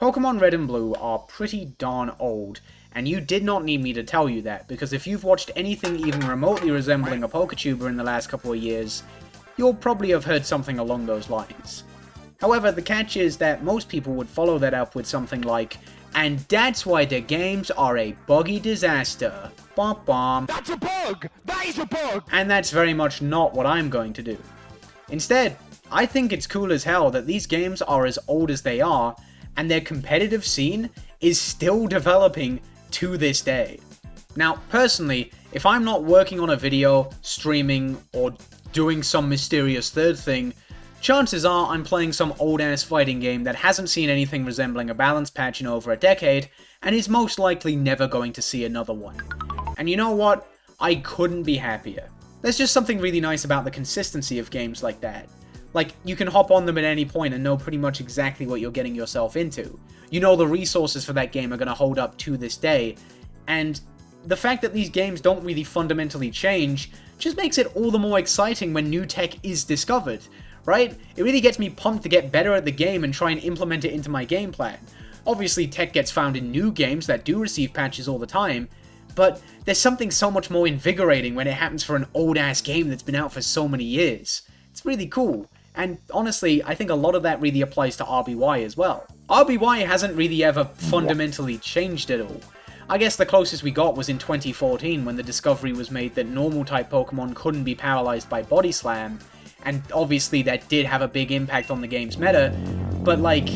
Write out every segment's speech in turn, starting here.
Pokemon Red and Blue are pretty darn old, and you did not need me to tell you that, because if you've watched anything even remotely resembling a Poketuber in the last couple of years, you'll probably have heard something along those lines. However, the catch is that most people would follow that up with something like, and that's why the games are a buggy disaster. Bom bom. That's a bug! That is a bug! And that's very much not what I'm going to do. Instead, I think it's cool as hell that these games are as old as they are, and their competitive scene is still developing to this day. Now, personally, if I'm not working on a video, streaming, or doing some mysterious third thing, chances are I'm playing some old-ass fighting game that hasn't seen anything resembling a balance patch in over a decade, and is most likely never going to see another one. And you know what? I couldn't be happier. There's just something really nice about the consistency of games like that. Like, you can hop on them at any point and know pretty much exactly what you're getting yourself into. You know the resources for that game are going to hold up to this day, and the fact that these games don't really fundamentally change just makes it all the more exciting when new tech is discovered, right? It really gets me pumped to get better at the game and try and implement it into my game plan. Obviously, tech gets found in new games that do receive patches all the time, but there's something so much more invigorating when it happens for an old-ass game that's been out for so many years. It's really cool. And honestly, I think a lot of that really applies to RBY as well. RBY hasn't really ever fundamentally changed at all. I guess the closest we got was in 2014 when the discovery was made that normal type Pokemon couldn't be paralyzed by Body Slam, and obviously that did have a big impact on the game's meta, but like,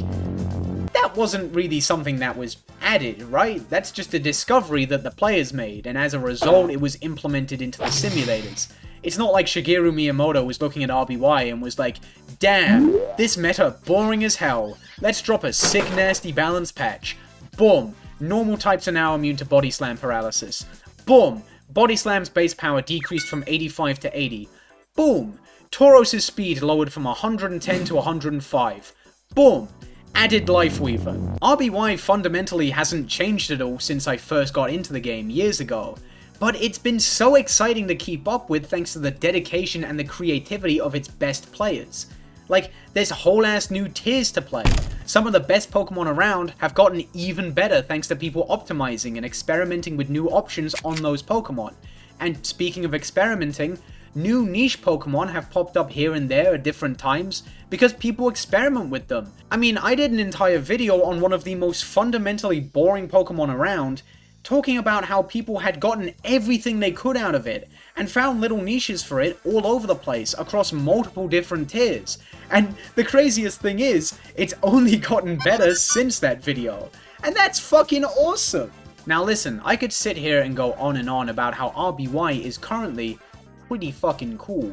that wasn't really something that was added, right? That's just a discovery that the players made, and as a result it was implemented into the simulators. It's not like Shigeru Miyamoto was looking at RBY and was like, damn, this meta boring as hell. Let's drop a sick nasty balance patch. Boom. Normal types are now immune to Body Slam paralysis. Boom. Body Slam's base power decreased from 85 to 80. Boom. Tauros' speed lowered from 110 to 105. Boom. Added Life Weaver. RBY fundamentally hasn't changed at all since I first got into the game years ago. But it's been so exciting to keep up with thanks to the dedication and the creativity of its best players. Like, there's whole ass new tiers to play. Some of the best Pokemon around have gotten even better thanks to people optimizing and experimenting with new options on those Pokemon. And speaking of experimenting, new niche Pokemon have popped up here and there at different times because people experiment with them. I mean, I did an entire video on one of the most fundamentally boring Pokemon around, talking about how people had gotten everything they could out of it, and found little niches for it all over the place, across multiple different tiers. And the craziest thing is, it's only gotten better since that video. And that's fucking awesome! Now listen, I could sit here and go on and on about how RBY is currently pretty fucking cool,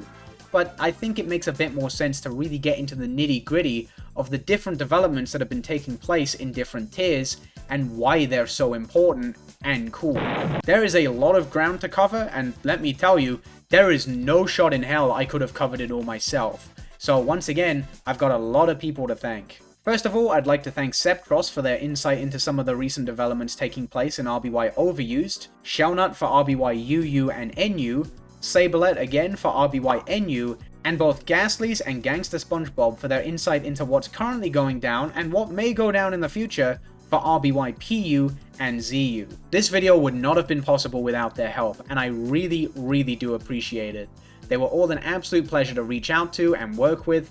but I think it makes a bit more sense to really get into the nitty-gritty of the different developments that have been taking place in different tiers, and why they're so important and cool. There is a lot of ground to cover, and let me tell you, there is no shot in hell I could have covered it all myself. So once again, I've got a lot of people to thank. First of all, I'd like to thank Sceptross for their insight into some of the recent developments taking place in RBY Overused, Shellnut for RBY UU and NU, Sabelette again for RBY NU, and both Gastlies and Gangsta Spongbob for their insight into what's currently going down and what may go down in the future for RBY PU and ZU. This video would not have been possible without their help, and I really do appreciate it. They were all an absolute pleasure to reach out to and work with,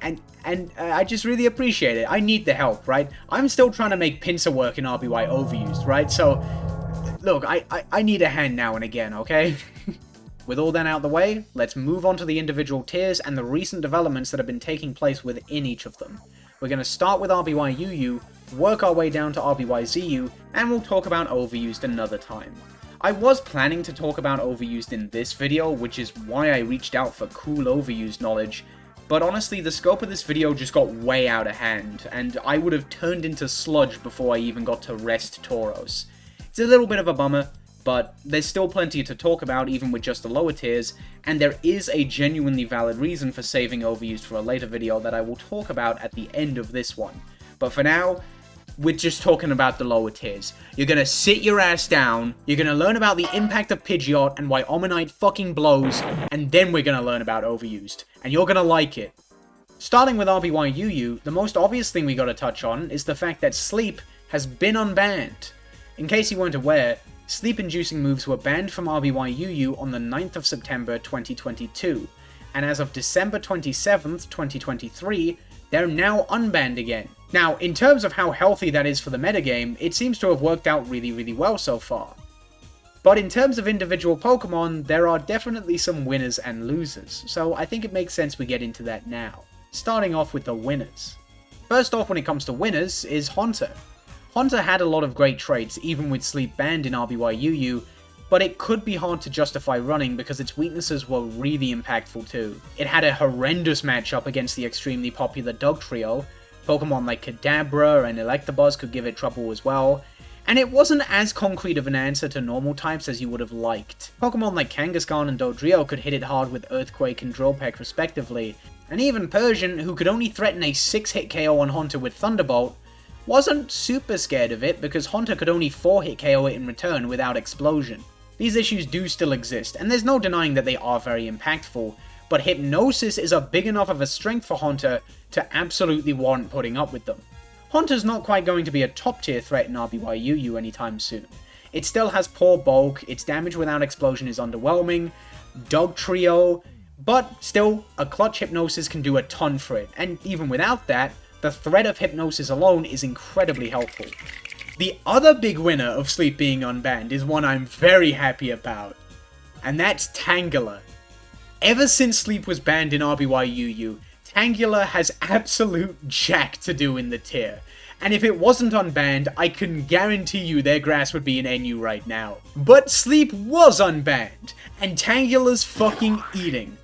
and I just really appreciate it. I need the help, right? I'm still trying to make pincer work in RBY Overused, right? So, look, I need a hand now and again, okay? With all that out of the way, let's move on to the individual tiers and the recent developments that have been taking place within each of them. We're going to start with RBY UU, work our way down to RBY ZU, and we'll talk about Overused another time. I was planning to talk about Overused in this video, which is why I reached out for cool Overused knowledge, but honestly the scope of this video just got way out of hand, and I would have turned into sludge before I even got to rest Tauros. It's a little bit of a bummer, but there's still plenty to talk about even with just the lower tiers, and there is a genuinely valid reason for saving Overused for a later video that I will talk about at the end of this one. But for now, we're just talking about the lower tiers. You're gonna sit your ass down, you're gonna learn about the impact of Pidgeot and why Omanyte fucking blows, and then we're gonna learn about Overused. And you're gonna like it. Starting with RBY UU, the most obvious thing we gotta touch on is the fact that Sleep has been unbanned. In case you weren't aware, sleep-inducing moves were banned from RBY UU on the 9th of September 2022, and as of December 27th, 2023, they're now unbanned again. Now, in terms of how healthy that is for the metagame, it seems to have worked out really well so far. But in terms of individual Pokemon, there are definitely some winners and losers, so I think it makes sense we get into that now. Starting off with the winners. First off, when it comes to winners, is Haunter. Haunter had a lot of great traits, even with Sleep banned in RBY UU, but it could be hard to justify running because its weaknesses were really impactful too. It had a horrendous matchup against the extremely popular Dog Trio. Pokemon like Kadabra and Electabuzz could give it trouble as well, and it wasn't as concrete of an answer to normal types as you would have liked. Pokemon like Kangaskhan and Dodrio could hit it hard with Earthquake and Drill Peck respectively, and even Persian, who could only threaten a 6-hit KO on Haunter with Thunderbolt, wasn't super scared of it because Haunter could only 4-hit KO it in return without Explosion. These issues do still exist, and there's no denying that they are very impactful, but Hypnosis is a big enough of a strength for Haunter to absolutely warrant putting up with them. Haunter's not quite going to be a top tier threat in RBY UU anytime soon. It still has poor bulk, its damage without Explosion is underwhelming, Dog Trio, but still, a clutch Hypnosis can do a ton for it, and even without that, the threat of Hypnosis alone is incredibly helpful. The other big winner of Sleep being unbanned is one I'm very happy about, and that's Tangela. Ever since Sleep was banned in RBY UU, Tangela has absolute jack to do in the tier, and if it wasn't unbanned, I can guarantee you their grass would be in NU right now. But Sleep was unbanned, and Tangela's fucking eating.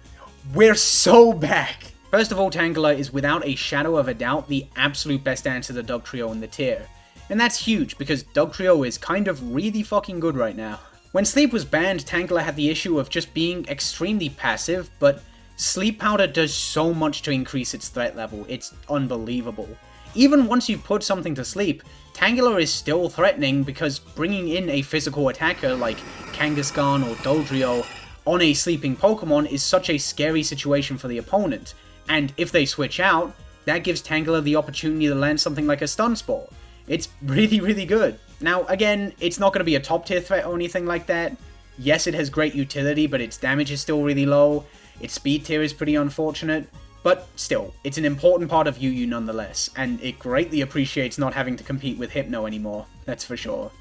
We're so back! First of all, Tangela is without a shadow of a doubt the absolute best answer to Dog Trio in the tier. And that's huge, because Dog Trio is kind of really fucking good right now. When Sleep was banned, Tangela had the issue of just being extremely passive, but Sleep Powder does so much to increase its threat level, it's unbelievable. Even once you've put something to sleep, Tangela is still threatening because bringing in a physical attacker like Kangaskhan or Dodrio on a sleeping Pokemon is such a scary situation for the opponent, and if they switch out, that gives Tangela the opportunity to land something like a Stun Spore. It's really good. Now again, it's not going to be a top tier threat or anything like that. Yes, it has great utility, but its damage is still really low, its speed tier is pretty unfortunate, but still, it's an important part of UU nonetheless, and it greatly appreciates not having to compete with Hypno anymore, that's for sure.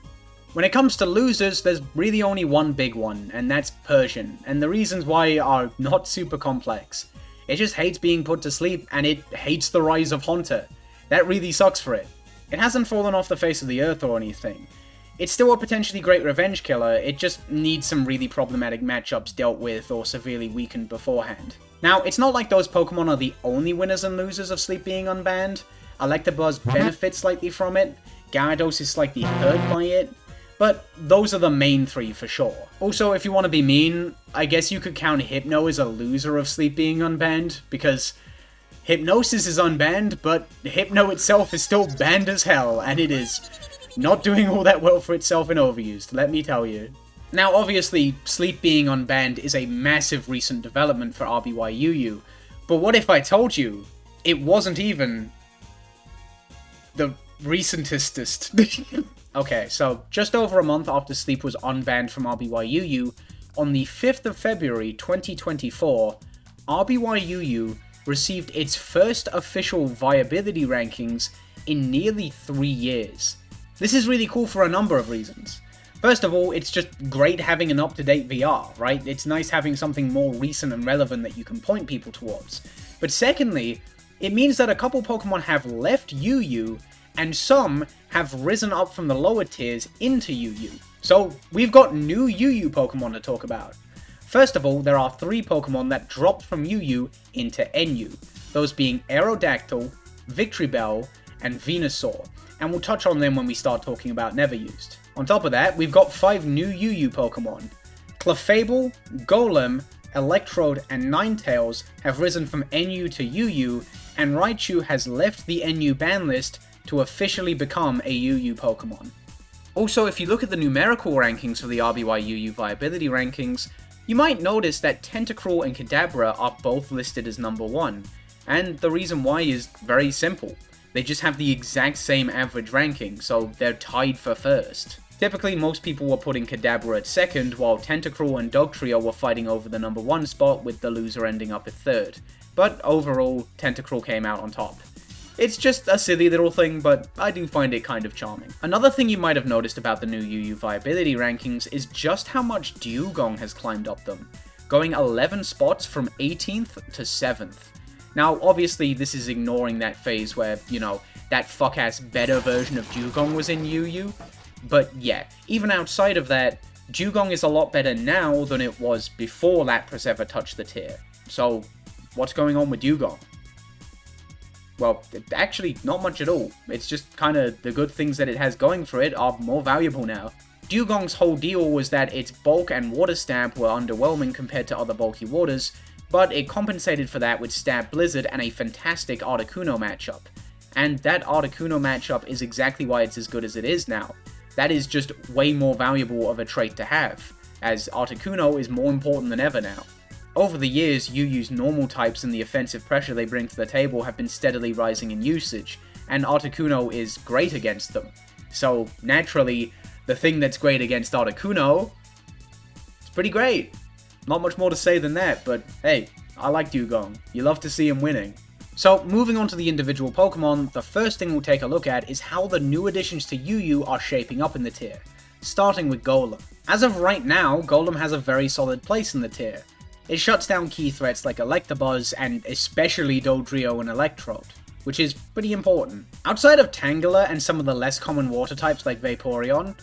When it comes to losers, there's really only one big one, and that's Persian, and the reasons why are not super complex. It just hates being put to sleep, and it hates the rise of Haunter. That really sucks for it. It hasn't fallen off the face of the earth or anything. It's still a potentially great revenge killer, it just needs some really problematic matchups dealt with or severely weakened beforehand. Now, it's not like those Pokemon are the only winners and losers of Sleep being unbanned. Electabuzz benefits slightly from it, Gyarados is slightly hurt by it, but those are the main three for sure. Also, if you want to be mean, I guess you could count Hypno as a loser of Sleep being unbanned, because Hypnosis is unbanned, but Hypno itself is still banned as hell, and it is not doing all that well for itself in Overused, let me tell you. Now obviously, Sleep being unbanned is a massive recent development for RBY UU, but what if I told you it wasn't even the recentest? Okay, so just over a month after Sleep was unbanned from RBY UU, on the 5th of February 2024, RBY UU received its first official viability rankings in nearly 3 years. This is really cool for a number of reasons. First of all, it's just great having an up-to-date VR, right? It's nice having something more recent and relevant that you can point people towards. But secondly, it means that a couple Pokemon have left UU, and some have risen up from the lower tiers into UU. So we've got new UU Pokemon to talk about. First of all, there are 3 Pokemon that dropped from UU into NU, those being Aerodactyl, Victreebel, and Venusaur, and we'll touch on them when we start talking about Neverused. On top of that, we've got 5 new UU Pokemon. Clefable, Golem, Electrode, and Ninetales have risen from NU to UU, and Raichu has left the NU ban list to officially become a UU Pokemon. Also, if you look at the numerical rankings for the RBY UU viability rankings, you might notice that Tentacruel and Kadabra are both listed as number 1, And the reason why is very simple. They just have the exact same average ranking, so they're tied for first. Typically, most people were putting Kadabra at second, while Tentacruel and Dugtrio were fighting over the number 1 spot, with the loser ending up at third. But overall, Tentacruel came out on top. It's just a silly little thing, but I do find it kind of charming. Another thing you might have noticed about the new UU viability rankings is just how much Dewgong has climbed up them, going 11 spots from 18th to 7th. Now, obviously, this is ignoring that phase where, you know, that fuck-ass better version of Dewgong was in UU, but yeah, even outside of that, Dewgong is a lot better now than it was before Lapras ever touched the tier. So, what's going on with Dewgong? Well, actually, not much at all. It's just kind of the good things that it has going for it are more valuable now. Dewgong's whole deal was that its bulk and water stab were underwhelming compared to other bulky waters, but it compensated for that with Stab Blizzard and a fantastic Articuno matchup. And that Articuno matchup is exactly why it's as good as it is now. That is just way more valuable of a trait to have, as Articuno is more important than ever now. Over the years, UU's normal types and the offensive pressure they bring to the table have been steadily rising in usage, and Articuno is great against them. So, naturally, the thing that's great against Articuno is pretty great. Not much more to say than that, but hey, I like Dewgong. You love to see him winning. So, moving on to the individual Pokemon, the first thing we'll take a look at is how the new additions to UU are shaping up in the tier, starting with Golem. As of right now, Golem has a very solid place in the tier. It shuts down key threats like Electabuzz and especially Dodrio and Electrode, which is pretty important. Outside of Tangela and some of the less common water types like Vaporeon,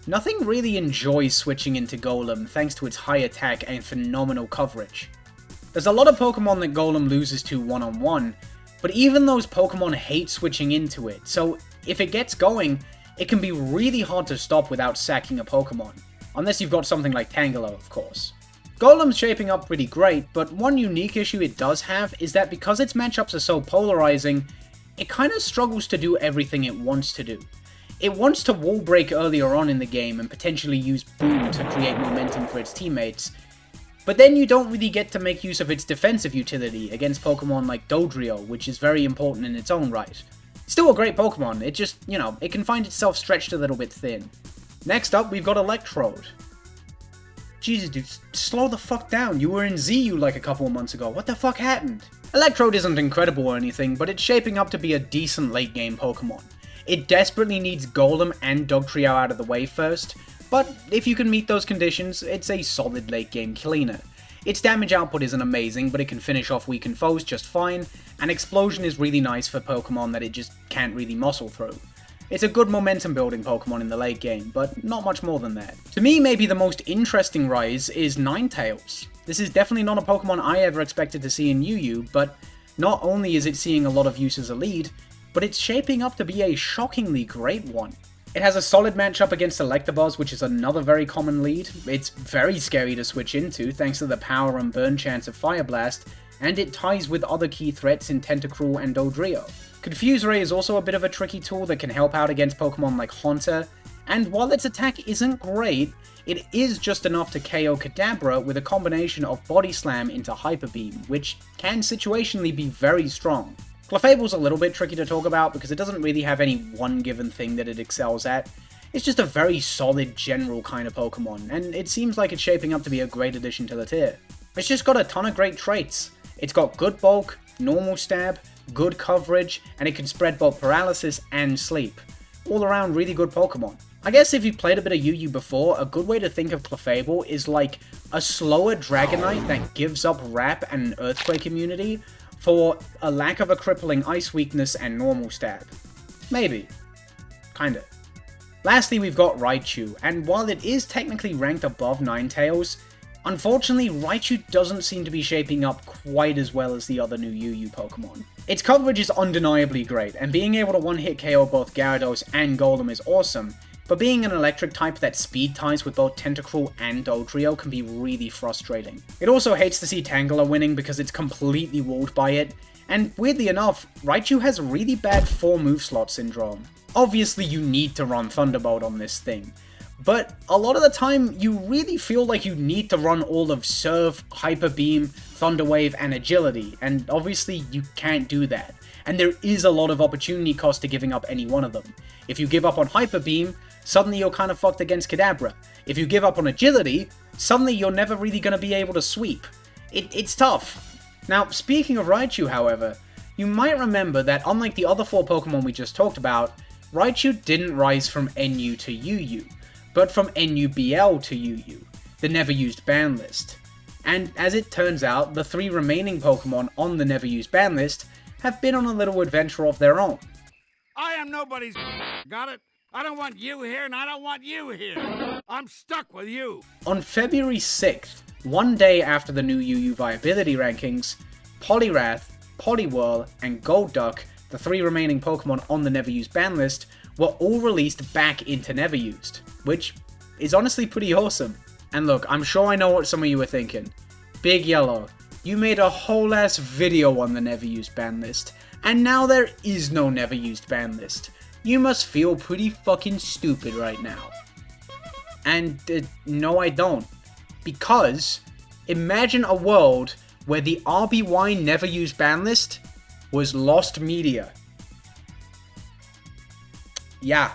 nothing really enjoys switching into Golem thanks to its high attack and phenomenal coverage. There's a lot of Pokemon that Golem loses to one-on-one, but even those Pokemon hate switching into it, so if it gets going, it can be really hard to stop without sacking a Pokemon. Unless you've got something like Tangela, of course. Golem's shaping up pretty great, but one unique issue it does have is that because its matchups are so polarizing, it kinda struggles to do everything it wants to do. It wants to wall break earlier on in the game and potentially use Boom to create momentum for its teammates, but then you don't really get to make use of its defensive utility against Pokemon like Dodrio, which is very important in its own right. Still a great Pokemon, it just, you know, it can find itself stretched a little bit thin. Next up, we've got Electrode. Jesus, dude, slow the fuck down. You were in ZU like a couple of months ago. What the fuck happened? Electrode isn't incredible or anything, but it's shaping up to be a decent late game Pokemon. It desperately needs Golem and Dugtrio out of the way first, but if you can meet those conditions, it's a solid late game cleaner. Its damage output isn't amazing, but it can finish off weakened foes just fine, and Explosion is really nice for Pokemon that it just can't really muscle through. It's a good momentum building Pokemon in the late game, but not much more than that. To me, maybe the most interesting rise is Ninetales. This is definitely not a Pokemon I ever expected to see in UU, but not only is it seeing a lot of use as a lead, but it's shaping up to be a shockingly great one. It has a solid matchup against Electabuzz, which is another very common lead. It's very scary to switch into, thanks to the power and burn chance of Fire Blast, and it ties with other key threats in Tentacruel and Dodrio. Confuse Ray is also a bit of a tricky tool that can help out against Pokemon like Haunter, and while its attack isn't great, it is just enough to KO Kadabra with a combination of Body Slam into Hyper Beam, which can situationally be very strong. Clefable's a little bit tricky to talk about because it doesn't really have any one given thing that it excels at. It's just a very solid general kind of Pokemon, and it seems like it's shaping up to be a great addition to the tier. It's just got a ton of great traits. It's got good bulk, normal stab, good coverage, and it can spread both paralysis and sleep. All around really good Pokemon. I guess if you've played a bit of UU before, a good way to think of Clefable is like a slower Dragonite that gives up Wrap and Earthquake immunity for a lack of a crippling Ice weakness and normal stab. Maybe. Kinda. Lastly, we've got Raichu, and while it is technically ranked above Ninetales, unfortunately, Raichu doesn't seem to be shaping up quite as well as the other new UU Pokemon. Its coverage is undeniably great, and being able to one-hit KO both Gyarados and Golem is awesome, but being an electric type that speed ties with both Tentacruel and Dodrio can be really frustrating. It also hates to see Tangela winning because it's completely walled by it, and weirdly enough, Raichu has really bad 4 move slot syndrome. Obviously you need to run Thunderbolt on this thing, but a lot of the time you really feel like you need to run all of Surf, Hyper Beam, Thunder Wave, and Agility, and obviously you can't do that. And there is a lot of opportunity cost to giving up any one of them. If you give up on Hyper Beam, suddenly you're kind of fucked against Kadabra. If you give up on Agility, suddenly you're never really going to be able to sweep. It's tough. Now, speaking of Raichu, however, you might remember that unlike the other 4 Pokemon we just talked about, Raichu didn't rise from NU to UU, but from NUBL to UU, the Neverused ban list. And as it turns out, the 3 remaining Pokemon on the Neverused ban list have been on a little adventure of their own. I am nobody's got it? I don't want you here and I don't want you here. I'm stuck with you. On February 6th, one day after the new UU viability rankings, Poliwrath, Poliwhirl, and Golduck, the 3 remaining Pokemon on the Neverused ban list, were all released back into Neverused, which is honestly pretty awesome. And look, I'm sure I know what some of you are thinking. Big Yellow, you made a whole ass video on the Neverused ban list, and now there is no Neverused ban list. You must feel pretty fucking stupid right now. And no I don't. Because imagine a world where the RBY Neverused ban list was lost media. Yeah,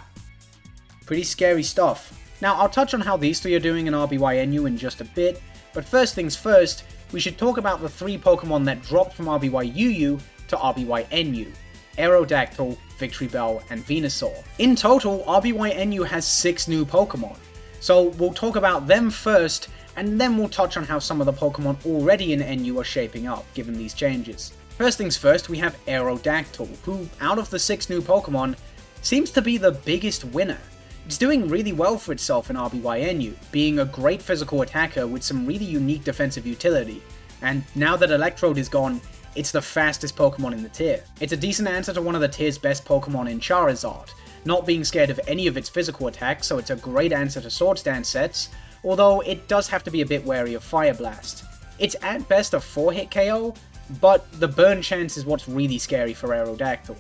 pretty scary stuff. Now, I'll touch on how these 3 are doing in RBY-NU in just a bit, but first things first, we should talk about the 3 Pokemon that dropped from RBY-UU to RBY-NU, Aerodactyl, Victreebel, and Venusaur. In total, RBY-NU has 6 new Pokemon, so we'll talk about them first, and then we'll touch on how some of the Pokemon already in NU are shaping up, given these changes. First things first, we have Aerodactyl, who, out of the 6 new Pokemon, seems to be the biggest winner. It's doing really well for itself in RBY-NU, being a great physical attacker with some really unique defensive utility, and now that Electrode is gone, it's the fastest Pokemon in the tier. It's a decent answer to one of the tier's best Pokemon in Charizard, not being scared of any of its physical attacks, so it's a great answer to Swords Dance sets, although it does have to be a bit wary of Fire Blast. It's at best a 4-hit KO, but the burn chance is what's really scary for Aerodactyl.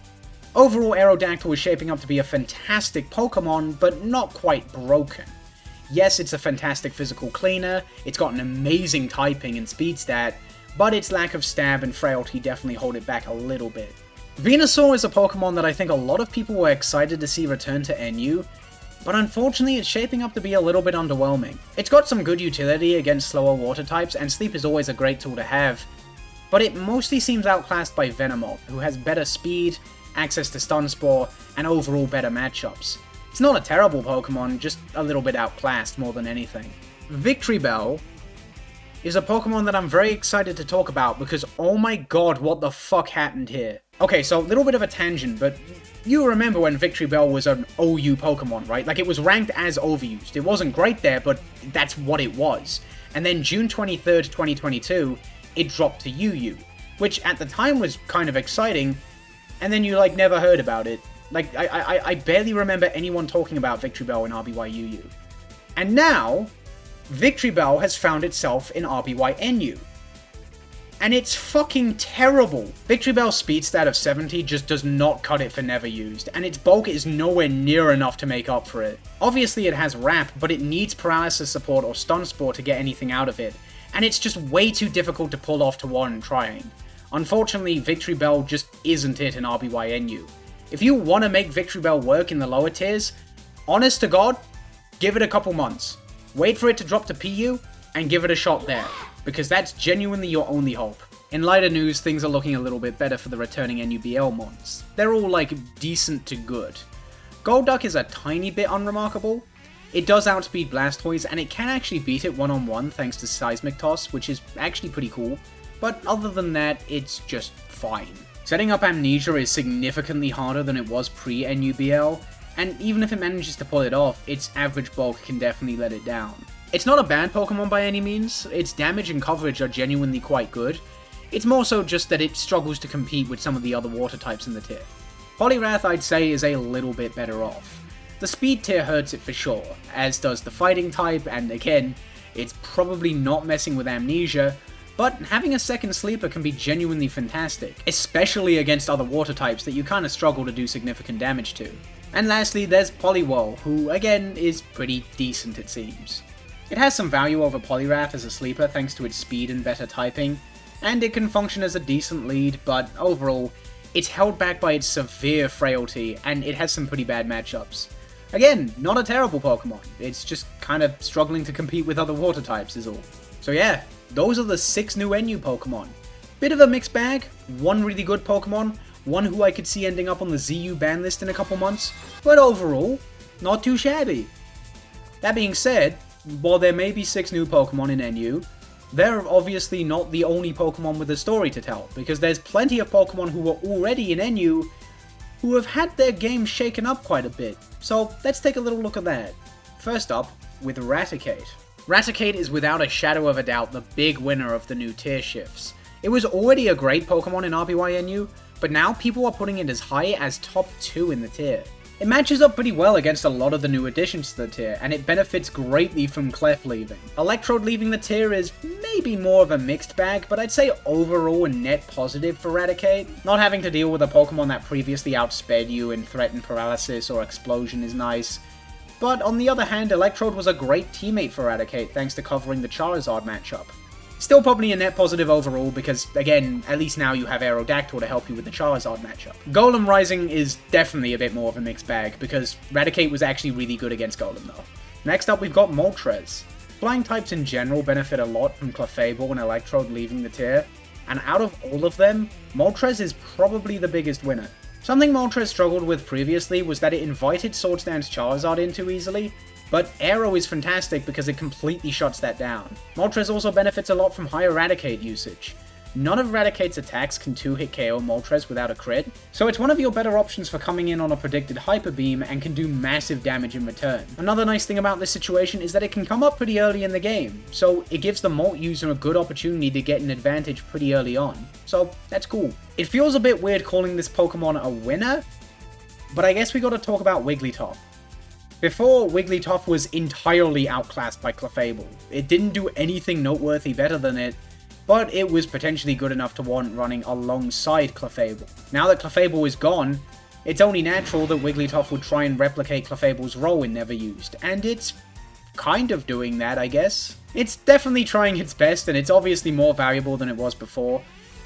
Overall, Aerodactyl is shaping up to be a fantastic Pokemon, but not quite broken. Yes, it's a fantastic physical cleaner, it's got an amazing typing and speed stat, but its lack of stab and frailty definitely hold it back a little bit. Venusaur is a Pokemon that I think a lot of people were excited to see return to NU, but unfortunately it's shaping up to be a little bit underwhelming. It's got some good utility against slower water types, and Sleep is always a great tool to have, but it mostly seems outclassed by Venomoth, who has better speed, access to Stun Spore, and overall better matchups. It's not a terrible Pokemon, just a little bit outclassed more than anything. Victreebel is a Pokemon that I'm very excited to talk about because oh my god, what the fuck happened here? Okay, so a little bit of a tangent, but you remember when Victreebel was an OU Pokemon, right? Like, it was ranked as overused. It wasn't great there, but that's what it was. And then June 23rd, 2022, it dropped to UU, which at the time was kind of exciting, and then you, like, never heard about it. Like, I barely remember anyone talking about Victreebel in RBY-UU. And now, Victreebel has found itself in RBY-NU. And it's fucking terrible. Victreebel's speed stat of 70 just does not cut it for Neverused, and its bulk is nowhere near enough to make up for it. Obviously it has Wrap, but it needs Paralysis Support or Stun Spore to get anything out of it, and it's just way too difficult to pull off to warrant trying. Unfortunately, Victreebel just isn't it in RBY-NU. If you want to make Victreebel work in the lower tiers, honest to god, give it a couple months. Wait for it to drop to PU, and give it a shot there, because that's genuinely your only hope. In lighter news, things are looking a little bit better for the returning NUBL mons. They're all like decent to good. Golduck is a tiny bit unremarkable. It does outspeed Blastoise, and it can actually beat it one-on-one thanks to Seismic Toss, which is actually pretty cool. But other than that, it's just fine. Setting up Amnesia is significantly harder than it was pre-NUBL, and even if it manages to pull it off, its average bulk can definitely let it down. It's not a bad Pokemon by any means, its damage and coverage are genuinely quite good. It's more so just that it struggles to compete with some of the other water types in the tier. Poliwrath, I'd say, is a little bit better off. The speed tier hurts it for sure, as does the fighting type, and again, it's probably not messing with Amnesia, but having a second sleeper can be genuinely fantastic, especially against other water types that you kinda struggle to do significant damage to. And lastly, there's Poliwhirl, who again is pretty decent it seems. It has some value over Poliwrath as a sleeper thanks to its speed and better typing, and it can function as a decent lead, but overall, it's held back by its severe frailty, and it has some pretty bad matchups. Again, not a terrible Pokemon, it's just kind of struggling to compete with other water types is all. So yeah, those are the 6 new NU Pokemon. Bit of a mixed bag, one really good Pokemon, one who I could see ending up on the ZU ban list in a couple months, but overall, not too shabby. That being said, while there may be 6 new Pokemon in NU, they're obviously not the only Pokemon with a story to tell, because there's plenty of Pokemon who were already in NU who have had their game shaken up quite a bit, so let's take a little look at that. First up, with Raticate. Raticate is without a shadow of a doubt the big winner of the new tier shifts. It was already a great Pokemon in RBY NU, but now people are putting it as high as top 2 in the tier. It matches up pretty well against a lot of the new additions to the tier, and it benefits greatly from Clef leaving. Electrode leaving the tier is maybe more of a mixed bag, but I'd say overall a net positive for Raticate. Not having to deal with a Pokemon that previously outsped you in Threatened Paralysis or Explosion is nice. But on the other hand, Electrode was a great teammate for Raticate thanks to covering the Charizard matchup. Still probably a net positive overall because, again, at least now you have Aerodactyl to help you with the Charizard matchup. Golem Rising is definitely a bit more of a mixed bag because Raticate was actually really good against Golem though. Next up we've got Moltres. Flying types in general benefit a lot from Clefable and Electrode leaving the tier, and out of all of them, Moltres is probably the biggest winner. Something Moltres struggled with previously was that it invited Swords Dance Charizard in too easily, but Aero is fantastic because it completely shuts that down. Moltres also benefits a lot from high Eradicate usage. None of Raticate's attacks can 2-hit KO Moltres without a crit, so it's one of your better options for coming in on a predicted Hyper Beam and can do massive damage in return. Another nice thing about this situation is that it can come up pretty early in the game, so it gives the Molt user a good opportunity to get an advantage pretty early on, so that's cool. It feels a bit weird calling this Pokemon a winner, but I guess we gotta talk about Wigglytuff. Before, Wigglytuff was entirely outclassed by Clefable. It didn't do anything noteworthy better than it, but it was potentially good enough to warrant running alongside Clefable. Now that Clefable is gone, it's only natural that Wigglytuff would try and replicate Clefable's role in Neverused, and it's kind of doing that, I guess. It's definitely trying its best, and it's obviously more valuable than it was before,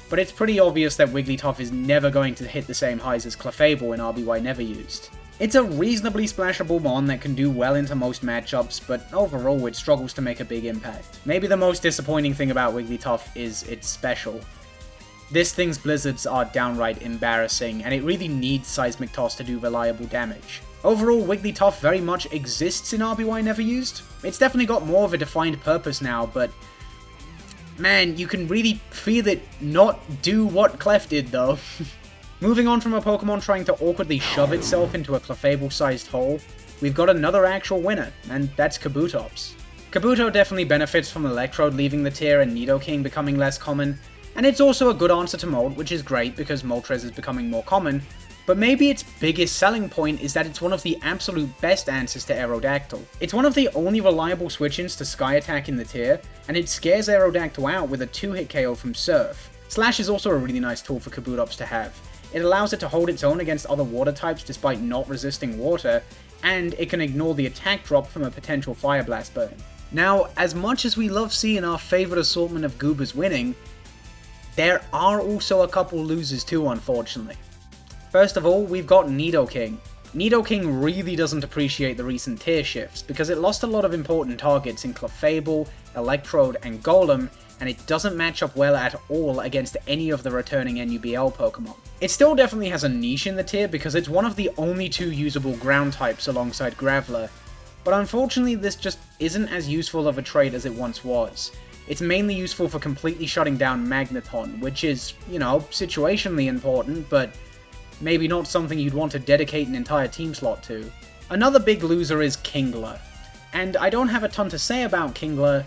but it's pretty obvious that Wigglytuff is never going to hit the same highs as Clefable in RBY Neverused. It's a reasonably splashable mon that can do well into most matchups, but overall it struggles to make a big impact. Maybe the most disappointing thing about Wigglytuff is its special. This thing's blizzards are downright embarrassing, and it really needs Seismic Toss to do reliable damage. Overall, Wigglytuff very much exists in RBY Neverused. It's definitely got more of a defined purpose now, but man, you can really feel it not do what Clef did though. Moving on from a Pokemon trying to awkwardly shove itself into a Clefable-sized hole, we've got another actual winner, and that's Kabutops. Kabuto definitely benefits from Electrode leaving the tier and Nidoking becoming less common, and it's also a good answer to Molt, which is great because Moltres is becoming more common, but maybe its biggest selling point is that it's one of the absolute best answers to Aerodactyl. It's one of the only reliable switch-ins to Sky Attack in the tier, and it scares Aerodactyl out with a 2-hit KO from Surf. Slash is also a really nice tool for Kabutops to have. It allows it to hold its own against other water types despite not resisting water, and it can ignore the attack drop from a potential Fire Blast burn. Now, as much as we love seeing our favourite assortment of Goobers winning, there are also a couple losers too, unfortunately. First of all, we've got Nidoking. Nidoking really doesn't appreciate the recent tier shifts, because it lost a lot of important targets in Clefable, Electrode, and Golem, and it doesn't match up well at all against any of the returning NUBL Pokemon. It still definitely has a niche in the tier because it's one of the only 2 usable ground types alongside Graveler, but unfortunately this just isn't as useful of a trait as it once was. It's mainly useful for completely shutting down Magneton, which is, you know, situationally important, but maybe not something you'd want to dedicate an entire team slot to. Another big loser is Kingler, and I don't have a ton to say about Kingler,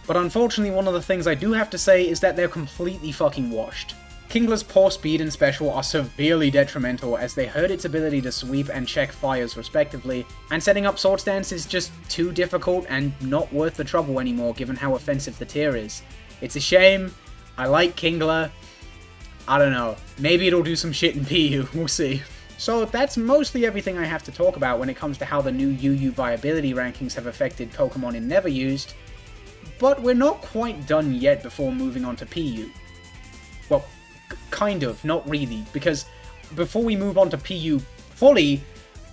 but unfortunately one of the things I do have to say is that they're completely fucking washed. Kingler's poor speed and special are severely detrimental as they hurt its ability to sweep and check fires respectively, and setting up Swords Dance is just too difficult and not worth the trouble anymore given how offensive the tier is. It's a shame. I like Kingler. I don't know. Maybe it'll do some shit in PU, we'll see. So that's mostly everything I have to talk about when it comes to how the new UU viability rankings have affected Pokemon in Neverused, but we're not quite done yet before moving on to PU. Well, kind of, not really, because before we move on to PU fully,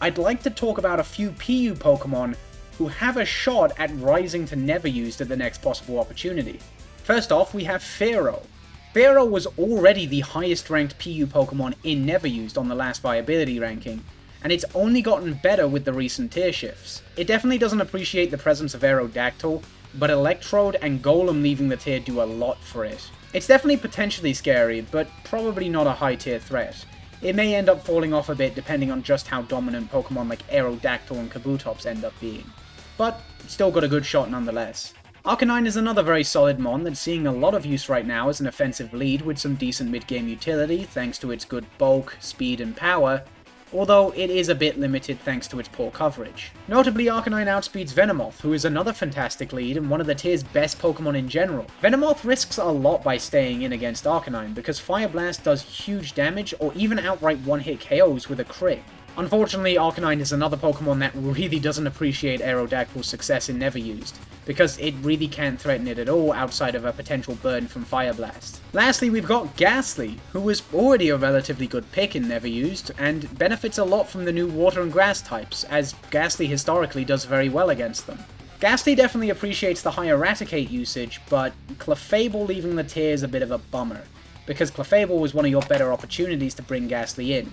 I'd like to talk about a few PU Pokemon who have a shot at rising to Neverused at the next possible opportunity. First off, we have Fearow. Fearow was already the highest ranked PU Pokemon in Neverused on the last viability ranking, and it's only gotten better with the recent tier shifts. It definitely doesn't appreciate the presence of Aerodactyl, but Electrode and Golem leaving the tier do a lot for it. It's definitely potentially scary, but probably not a high tier threat. It may end up falling off a bit depending on just how dominant Pokemon like Aerodactyl and Kabutops end up being. But still got a good shot nonetheless. Arcanine is another very solid mon that's seeing a lot of use right now as an offensive lead with some decent mid-game utility thanks to its good bulk, speed and power, although it is a bit limited thanks to its poor coverage. Notably, Arcanine outspeeds Venomoth, who is another fantastic lead and one of the tier's best Pokemon in general. Venomoth risks a lot by staying in against Arcanine because Fire Blast does huge damage or even outright one-hit KOs with a crit. Unfortunately, Arcanine is another Pokemon that really doesn't appreciate Aerodactyl's success in Neverused, because it really can't threaten it at all outside of a potential burn from Fire Blast. Lastly, we've got Gastly, who was already a relatively good pick in Neverused, and benefits a lot from the new Water and Grass types, as Gastly historically does very well against them. Gastly definitely appreciates the high Eradicate usage, but Clefable leaving the tier is a bit of a bummer, because Clefable was one of your better opportunities to bring Gastly in.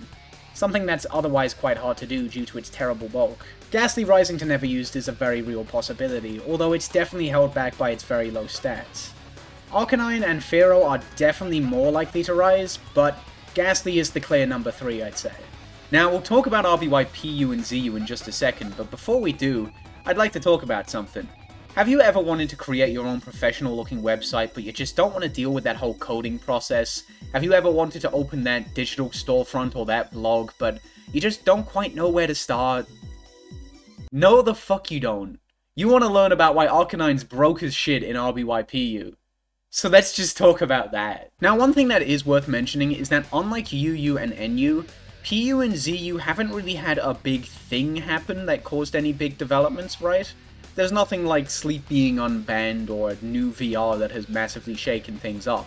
Something that's otherwise quite hard to do due to its terrible bulk. Gastly rising to Neverused is a very real possibility, although it's definitely held back by its very low stats. Arcanine and Fearow are definitely more likely to rise, but Gastly is the clear number 3, I'd say. Now, we'll talk about RBY, PU, and ZU in just a second, but before we do, I'd like to talk about something. Have you ever wanted to create your own professional-looking website, but you just don't want to deal with that whole coding process? Have you ever wanted to open that digital storefront or that blog, but you just don't quite know where to start? No, the fuck you don't. You want to learn about why Arcanine's broke as shit in RBYPU. So let's just talk about that. Now, one thing that is worth mentioning is that unlike UU and NU, PU and ZU haven't really had a big thing happen that caused any big developments, right? There's nothing like Sleep being unbanned or a new VR that has massively shaken things up.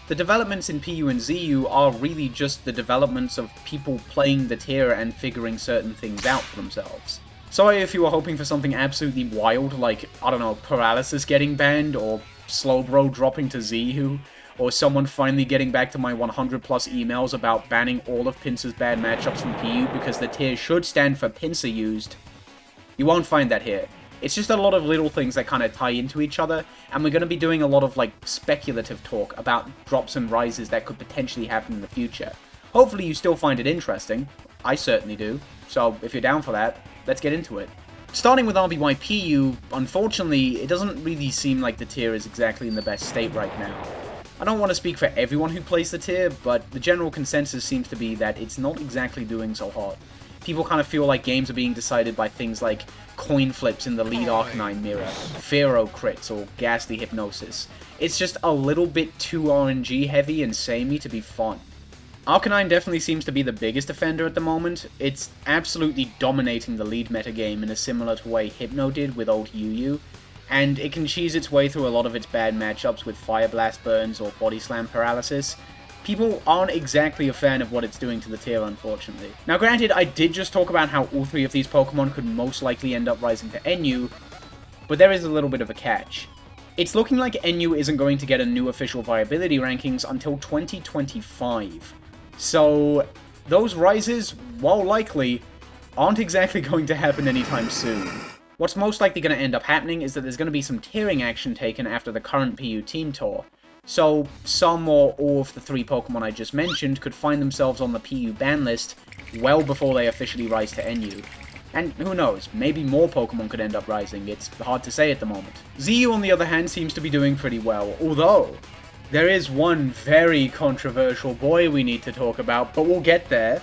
The developments in PU and ZU are really just the developments of people playing the tier and figuring certain things out for themselves. Sorry if you were hoping for something absolutely wild like, I don't know, Paralysis getting banned, or Slowbro dropping to ZU, or someone finally getting back to my 100 plus emails about banning all of Pinsir's bad matchups from PU because the tier should stand for Pinsir used. You won't find that here. It's just a lot of little things that kind of tie into each other, and we're going to be doing a lot of like speculative talk about drops and rises that could potentially happen in the future. Hopefully you still find it interesting. I certainly do. So if you're down for that, let's get into it. Starting with RBYPU, unfortunately, it doesn't really seem like the tier is exactly in the best state right now. I don't want to speak for everyone who plays the tier, but the general consensus seems to be that it's not exactly doing so hot. People kind of feel like games are being decided by things like coin flips in the lead Arcanine mirror, Fearow crits, or Ghastly hypnosis. It's just a little bit too RNG heavy and samey to be fun. Arcanine definitely seems to be the biggest offender at the moment. It's absolutely dominating the lead metagame in a similar way Hypno did with old UU, and it can cheese its way through a lot of its bad matchups with Fire Blast burns or Body Slam paralysis. People aren't exactly a fan of what it's doing to the tier, unfortunately. Now granted, I did just talk about how all three of these Pokemon could most likely end up rising to NU, but there is a little bit of a catch. It's looking like NU isn't going to get a new official viability rankings until 2025. So those rises, while likely, aren't exactly going to happen anytime soon. What's most likely going to end up happening is that there's going to be some tiering action taken after the current PU Team Tour. So some or all of the three Pokemon I just mentioned could find themselves on the PU ban list well before they officially rise to NU. And who knows, maybe more Pokemon could end up rising, it's hard to say at the moment. ZU on the other hand seems to be doing pretty well, although there is one very controversial boy we need to talk about, but we'll get there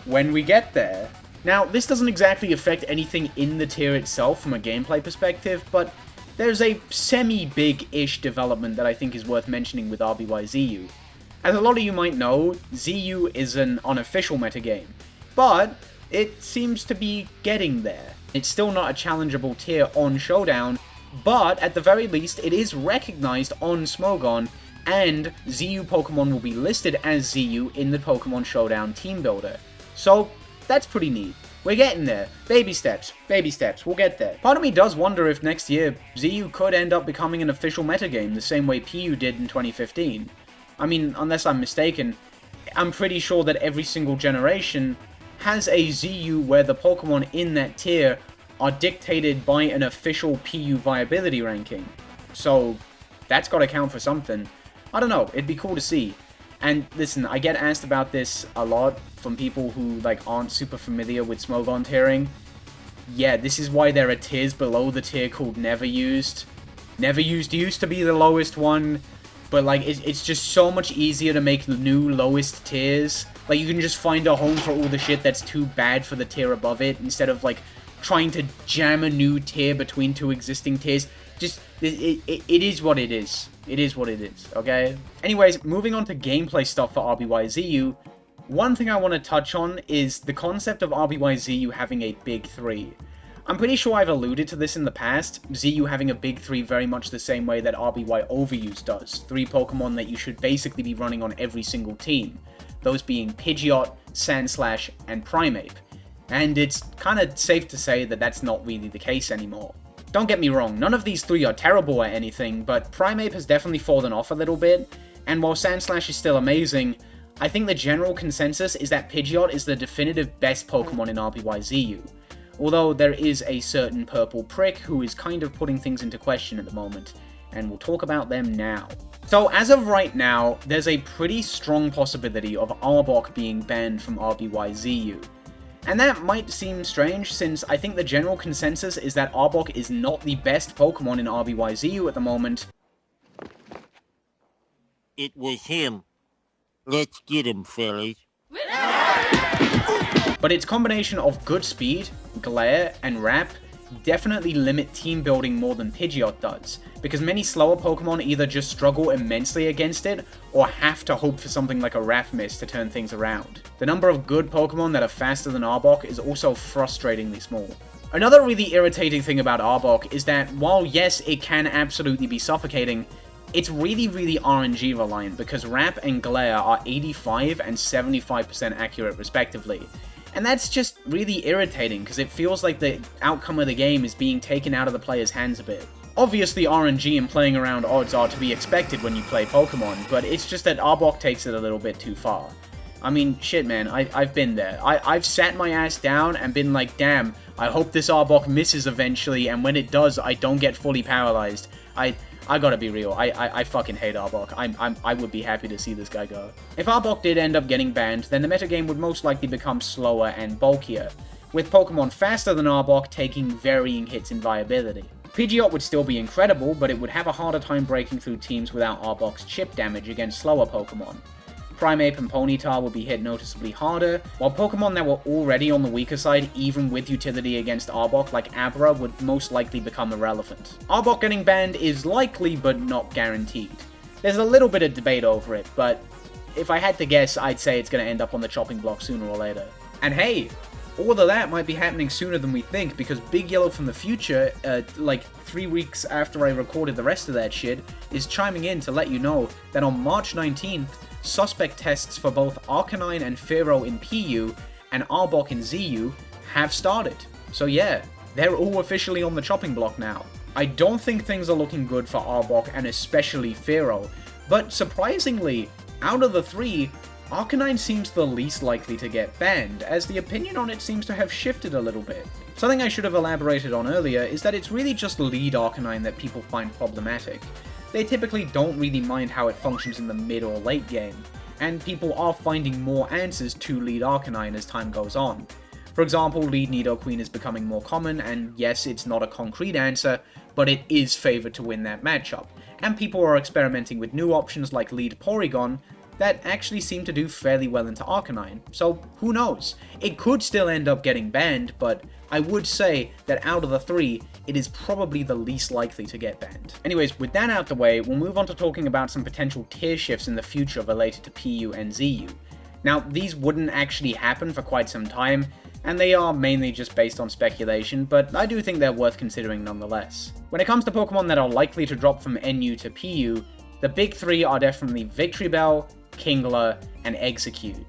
when we get there. Now, this doesn't exactly affect anything in the tier itself from a gameplay perspective, but there's a semi-big-ish development that I think is worth mentioning with RBY ZU. As a lot of you might know, ZU is an unofficial metagame, but it seems to be getting there. It's still not a challengeable tier on Showdown, but at the very least, it is recognized on Smogon, and ZU Pokemon will be listed as ZU in the Pokemon Showdown team builder. So, that's pretty neat. We're getting there. Baby steps, we'll get there. Part of me does wonder if next year, ZU could end up becoming an official metagame the same way PU did in 2015. I mean, unless I'm mistaken, I'm pretty sure that every single generation has a ZU where the Pokemon in that tier are dictated by an official PU viability ranking. So, that's gotta count for something. I don't know, it'd be cool to see. And listen, I get asked about this a lot from people who like aren't super familiar with Smogon tiering. Yeah, this is why there are tiers below the tier called Neverused. Neverused used to be the lowest one, but like it's just so much easier to make the new lowest tiers. Like you can just find a home for all the shit that's too bad for the tier above it, instead of like trying to jam a new tier between two existing tiers. Just, it is what it is. It is what it is, okay? Anyways, moving on to gameplay stuff for RBYZU, one thing I want to touch on is the concept of RBYZU having a big 3. I'm pretty sure I've alluded to this in the past, ZU having a big 3 very much the same way that RBY Overused does. 3 Pokemon that you should basically be running on every single team. Those being Pidgeot, Sandslash, and Primeape. And it's kind of safe to say that that's not really the case anymore. Don't get me wrong, none of these 3 are terrible or anything, but Primeape has definitely fallen off a little bit, and while Sandslash is still amazing, I think the general consensus is that Pidgeot is the definitive best Pokemon in RBYZU. Although there is a certain purple prick who is kind of putting things into question at the moment, and we'll talk about them now. So as of right now, there's a pretty strong possibility of Arbok being banned from RBYZU. And that might seem strange, since I think the general consensus is that Arbok is not the best Pokemon in RBYZU at the moment. It was him. Let's get him, fellas. But its combination of good speed, glare, and wrap definitely limit team building more than Pidgeot does, because many slower Pokemon either just struggle immensely against it, or have to hope for something like a Wrap Miss to turn things around. The number of good Pokemon that are faster than Arbok is also frustratingly small. Another really irritating thing about Arbok is that while yes, it can absolutely be suffocating, it's really RNG reliant, because Wrap and Glare are 85 and 75% accurate respectively. And that's just really irritating, because it feels like the outcome of the game is being taken out of the player's hands a bit. Obviously RNG and playing around odds are to be expected when you play Pokemon, but it's just that Arbok takes it a little bit too far. I mean, shit man, I've been there. I've sat my ass down and been like, damn, I hope this Arbok misses eventually, and when it does, I don't get fully paralyzed. I gotta be real, I fucking hate Arbok. I would be happy to see this guy go. If Arbok did end up getting banned, then the metagame would most likely become slower and bulkier, with Pokemon faster than Arbok taking varying hits in viability. Pidgeot would still be incredible, but it would have a harder time breaking through teams without Arbok's chip damage against slower Pokemon. Primeape and Ponyta would be hit noticeably harder, while Pokemon that were already on the weaker side, even with utility against Arbok like Abra, would most likely become irrelevant. Arbok getting banned is likely, but not guaranteed. There's a little bit of debate over it, but if I had to guess, I'd say it's going to end up on the chopping block sooner or later. And hey, all of that might be happening sooner than we think, because Big Yellow from the future, like 3 weeks after I recorded the rest of that shit, is chiming in to let you know that on March 19th, suspect tests for both Arcanine and Fearow in PU and Arbok in ZU have started. So yeah, they're all officially on the chopping block now. I don't think things are looking good for Arbok and especially Fearow, but surprisingly, out of the 3, Arcanine seems the least likely to get banned, as the opinion on it seems to have shifted a little bit. Something I should have elaborated on earlier is that it's really just lead Arcanine that people find problematic. They typically don't really mind how it functions in the mid or late game, and people are finding more answers to lead Arcanine as time goes on. For example, lead Nidoqueen is becoming more common, and yes, it's not a concrete answer, but it is favoured to win that matchup, and people are experimenting with new options like lead Porygon that actually seem to do fairly well into Arcanine, so who knows? It could still end up getting banned, but I would say that out of the 3, it is probably the least likely to get banned. Anyways, with that out the way, we'll move on to talking about some potential tier shifts in the future related to PU and ZU. Now, these wouldn't actually happen for quite some time, and they are mainly just based on speculation, but I do think they're worth considering nonetheless. When it comes to Pokemon that are likely to drop from NU to PU, the big three are definitely Victreebel, Kingler, and Execute.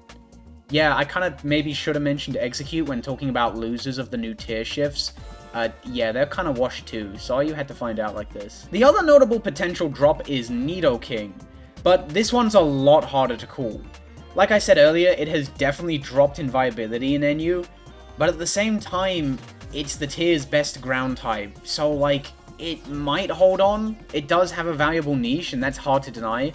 Yeah, I kind of maybe should have mentioned Execute when talking about losers of the new tier shifts. Yeah, they're kind of washed too, sorry you had to find out like this. The other notable potential drop is Nidoking, but this one's a lot harder to call. Like I said earlier, it has definitely dropped in viability in NU, but at the same time, it's the tier's best ground type, so like, it might hold on. It does have a valuable niche, and that's hard to deny.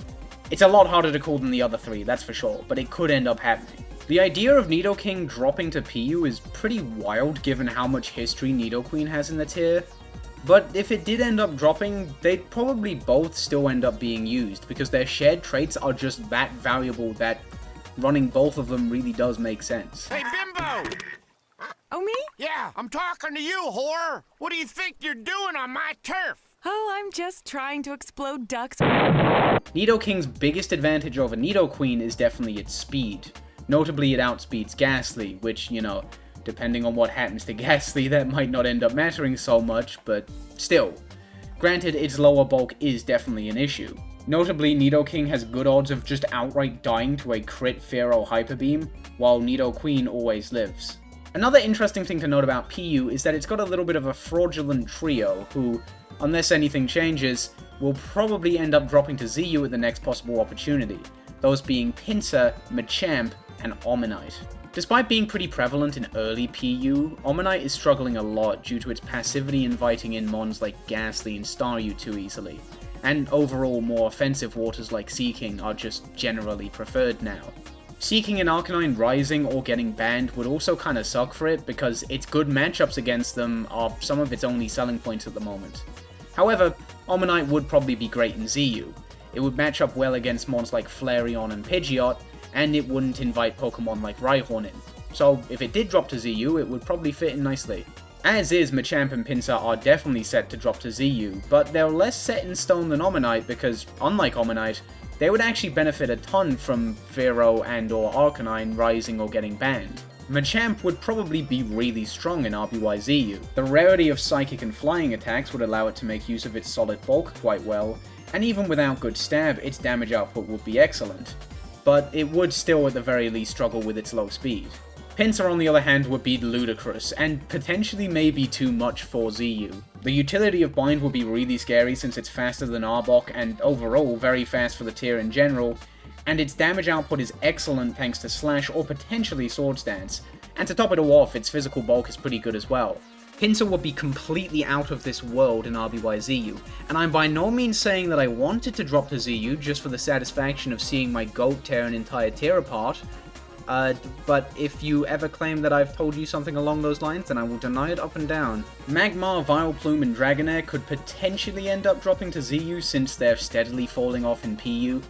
It's a lot harder to call than the other three, that's for sure, but it could end up happening. The idea of Nidoking dropping to PU is pretty wild given how much history Nidoqueen has in the tier, but if it did end up dropping, they'd probably both still end up being used, because their shared traits are just that valuable that running both of them really does make sense. Hey, Bimbo! Oh, me? Yeah, I'm talking to you, whore! What do you think you're doing on my turf? Oh, I'm just trying to explode ducks. Nidoking's biggest advantage over Nidoqueen is definitely its speed. Notably, it outspeeds Gastly, which, you know, depending on what happens to Gastly, that might not end up mattering so much, but still. Granted, its lower bulk is definitely an issue. Notably, Nidoking has good odds of just outright dying to a crit Pharaoh Hyper Beam, while Nidoqueen always lives. Another interesting thing to note about PU is that it's got a little bit of a fraudulent trio, who, unless anything changes, will probably end up dropping to ZU at the next possible opportunity, those being Pinsir, Machamp, and Omanyte. Despite being pretty prevalent in early PU, Omanyte is struggling a lot due to its passivity inviting in mons like Gastly and Staryu too easily, and overall more offensive waters like Seeking are just generally preferred now. Seeking an Arcanine Rising or getting banned would also kinda suck for it because its good matchups against them are some of its only selling points at the moment. However, Omanyte would probably be great in ZU. It would match up well against mons like Flareon and Pidgeot, and it wouldn't invite Pokemon like Rhyhorn in. So if it did drop to ZU, it would probably fit in nicely. As is, Machamp and Pinsir are definitely set to drop to ZU, but they're less set in stone than Omanyte because, unlike Omanyte, they would actually benefit a ton from Pharaoh and or Arcanine rising or getting banned. Machamp would probably be really strong in RBY ZU. The rarity of Psychic and Flying attacks would allow it to make use of its solid bulk quite well, and even without good stab, its damage output would be excellent. But it would still at the very least struggle with its low speed. Pinsir on the other hand would be ludicrous, and potentially maybe too much for ZU. The utility of Bind would be really scary since it's faster than Arbok, and overall very fast for the tier in general, and its damage output is excellent thanks to Slash or potentially Swords Dance, and to top it all off, its physical bulk is pretty good as well. Pinsir would be completely out of this world in RBY ZU, and I'm by no means saying that I wanted to drop to ZU just for the satisfaction of seeing my GOAT tear an entire tier apart, but if you ever claim that I've told you something along those lines, then I will deny it up and down. Magmar, Vileplume, and Dragonair could potentially end up dropping to ZU since they're steadily falling off in PU,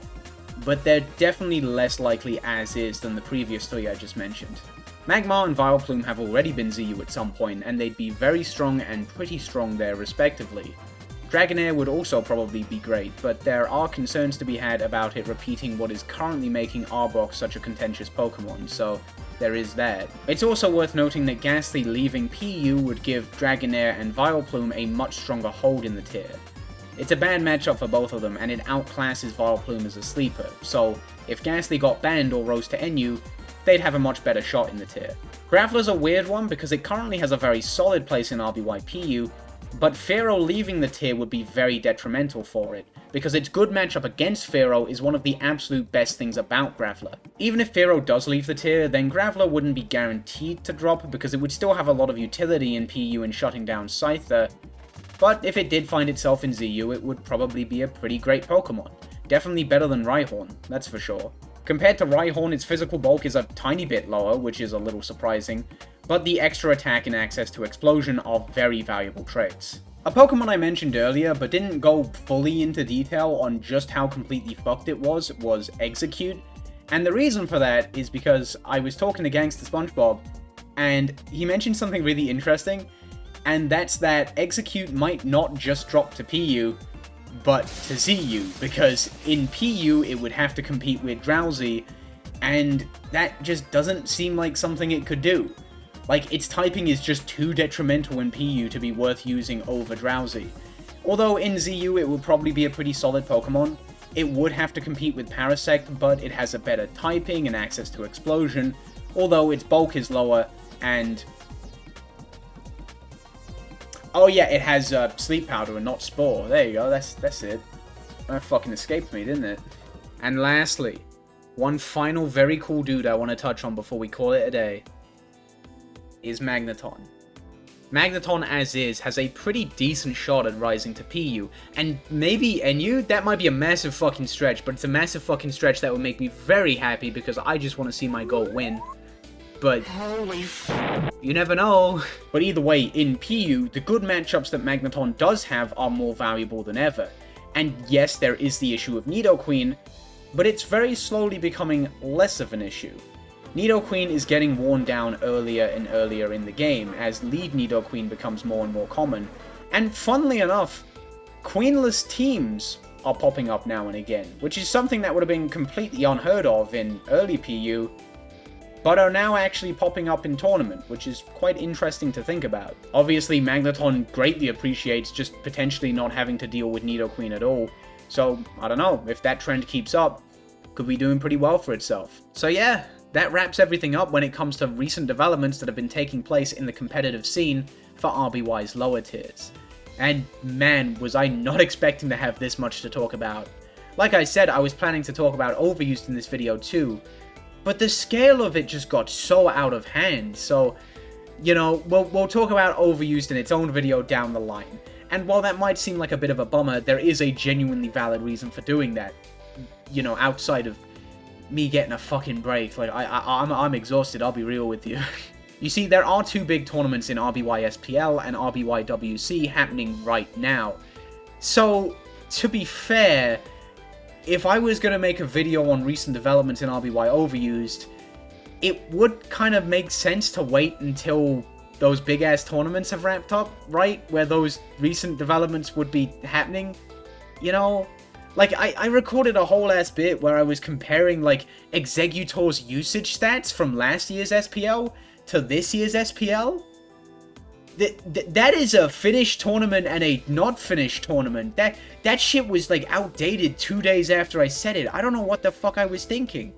but they're definitely less likely as is than the previous three I just mentioned. Magmar and Vileplume have already been ZU at some point, and they'd be very strong and pretty strong there respectively. Dragonair would also probably be great, but there are concerns to be had about it repeating what is currently making Arbok such a contentious Pokemon, so there is that. It's also worth noting that Gastly leaving PU would give Dragonair and Vileplume a much stronger hold in the tier. It's a bad matchup for both of them, and it outclasses Vileplume as a sleeper, so if Gastly got banned or rose to NU, they'd have a much better shot in the tier. Graveler's a weird one because it currently has a very solid place in RBY PU, but Pharaoh leaving the tier would be very detrimental for it, because its good matchup against Pharaoh is one of the absolute best things about Graveler. Even if Pharaoh does leave the tier, then Graveler wouldn't be guaranteed to drop because it would still have a lot of utility in PU in shutting down Scyther, but if it did find itself in ZU, it would probably be a pretty great Pokemon. Definitely better than Rhyhorn, that's for sure. Compared to Rhyhorn, its physical bulk is a tiny bit lower, which is a little surprising, but the extra attack and access to Explosion are very valuable traits. A Pokemon I mentioned earlier, but didn't go fully into detail on just how completely fucked it was Execute, and the reason for that is because I was talking to Gangsta Spongbob, and he mentioned something really interesting, and that's that Execute might not just drop to PU, but to ZU, because in PU it would have to compete with Drowsy, and that just doesn't seem like something it could do. Like, its typing is just too detrimental in PU to be worth using over Drowsy. Although in ZU it would probably be a pretty solid Pokemon, it would have to compete with Parasect, but it has a better typing and access to Explosion, although its bulk is lower, and... oh yeah, it has Sleep Powder and not Spore. There you go, that's it. That fucking escaped me, didn't it? And lastly, one final very cool dude I want to touch on before we call it a day is Magneton. Magneton, as is, has a pretty decent shot at rising to PU, and maybe NU? That might be a massive fucking stretch, but it's a massive fucking stretch that would make me very happy because I just want to see my goal win. But you never know. But either way, in PU, the good matchups that Magneton does have are more valuable than ever. And yes, there is the issue of Nidoqueen, but it's very slowly becoming less of an issue. Nidoqueen is getting worn down earlier and earlier in the game, as lead Nidoqueen becomes more and more common. And funnily enough, queenless teams are popping up now and again, which is something that would have been completely unheard of in early PU, but are now actually popping up in tournament, which is quite interesting to think about. Obviously, Magneton greatly appreciates just potentially not having to deal with Nidoqueen at all, so I don't know, if that trend keeps up, could be doing pretty well for itself. So yeah, that wraps everything up when it comes to recent developments that have been taking place in the competitive scene for RBY's lower tiers. And man, was I not expecting to have this much to talk about. Like I said, I was planning to talk about Overused in this video too, but the scale of it just got so out of hand, so, you know, we'll talk about Overused in its own video down the line. And while that might seem like a bit of a bummer, there is a genuinely valid reason for doing that. You know, outside of me getting a fucking break. Like, I'm exhausted, I'll be real with you. You see, there are two big tournaments in RBY SPL and RBY WC happening right now. So, to be fair, if I was going to make a video on recent developments in RBY Overused, it would kind of make sense to wait until those big-ass tournaments have wrapped up, right? Where those recent developments would be happening, you know? Like, I recorded a whole ass bit where I was comparing, like, Exeggutor's usage stats from last year's SPL to this year's SPL. That is a finished tournament and a not finished tournament. That shit was, like, outdated 2 days after I said it. I don't know what the fuck I was thinking.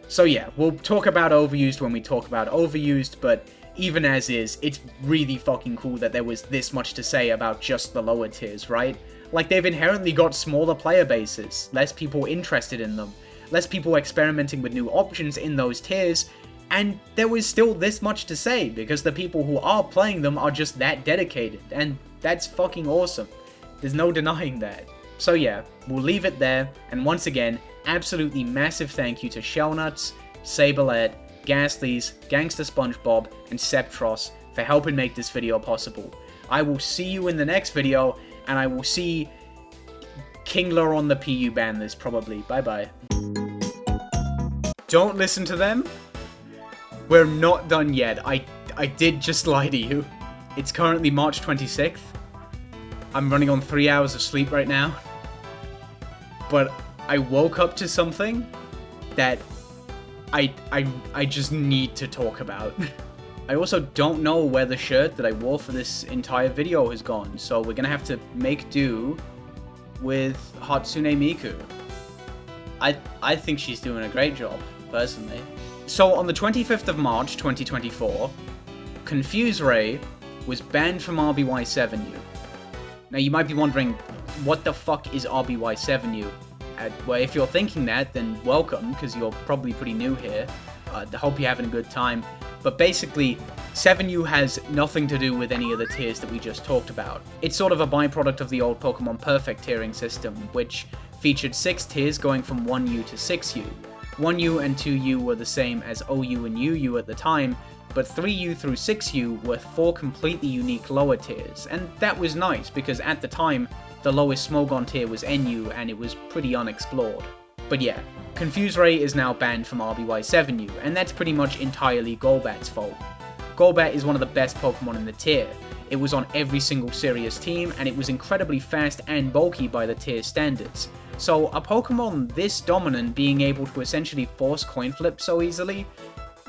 So yeah, we'll talk about Overused when we talk about Overused, but even as is, it's really fucking cool that there was this much to say about just the lower tiers, right? Like, they've inherently got smaller player bases, less people interested in them, less people experimenting with new options in those tiers, and there was still this much to say, because the people who are playing them are just that dedicated, and that's fucking awesome. There's no denying that. So yeah, we'll leave it there, and once again, absolutely massive thank you to Shellnuts, Sabelette, Gastlies, Gangsta Spongbob, and Sceptross for helping make this video possible. I will see you in the next video, and I will see Kingler on the PU ban list, probably. Bye-bye. Don't listen to them. We're not done yet. I did just lie to you. It's currently March 26th. I'm running on 3 hours of sleep right now. But I woke up to something that I just need to talk about. I also don't know where the shirt that I wore for this entire video has gone, so we're gonna have to make do with Hatsune Miku. I think she's doing a great job, personally. So on the 25th of March 2024, Confuse Ray was banned from RBY 7U. Now you might be wondering, what the fuck is RBY 7U? Well, if you're thinking that, then welcome, because you're probably pretty new here. I hope you're having a good time. But basically, 7U has nothing to do with any of the tiers that we just talked about. It's sort of a byproduct of the old Pokemon Perfect tiering system, which featured 6 tiers going from 1U to 6U. 1U and 2U were the same as OU and UU at the time, but 3U through 6U were 4 completely unique lower tiers, and that was nice because at the time, the lowest Smogon tier was NU and it was pretty unexplored. But yeah, Confuse Ray is now banned from RBY 7U, and that's pretty much entirely Golbat's fault. Golbat is one of the best Pokemon in the tier. It was on every single serious team, and it was incredibly fast and bulky by the tier standards. So a Pokemon this dominant being able to essentially force coin flip so easily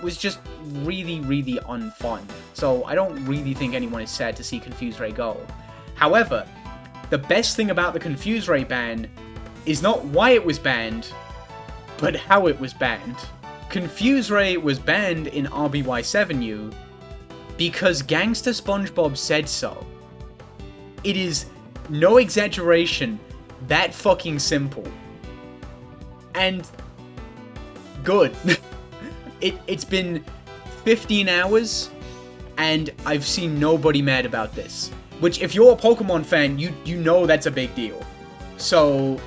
was just really, really unfun. So I don't really think anyone is sad to see Confuse Ray go. However, the best thing about the Confuse Ray ban is not why it was banned, but how it was banned. Confuse Ray was banned in RBY 7U because Gangsta Spongbob said so. It is no exaggeration, that fucking simple. And good. It's been 15 hours and I've seen nobody mad about this. Which, if you're a Pokemon fan, you know that's a big deal. So,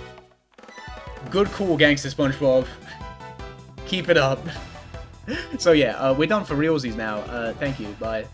good cool, Gangsta Spongebob. Keep it up. So yeah, we're done for realsies now. Thank you, bye.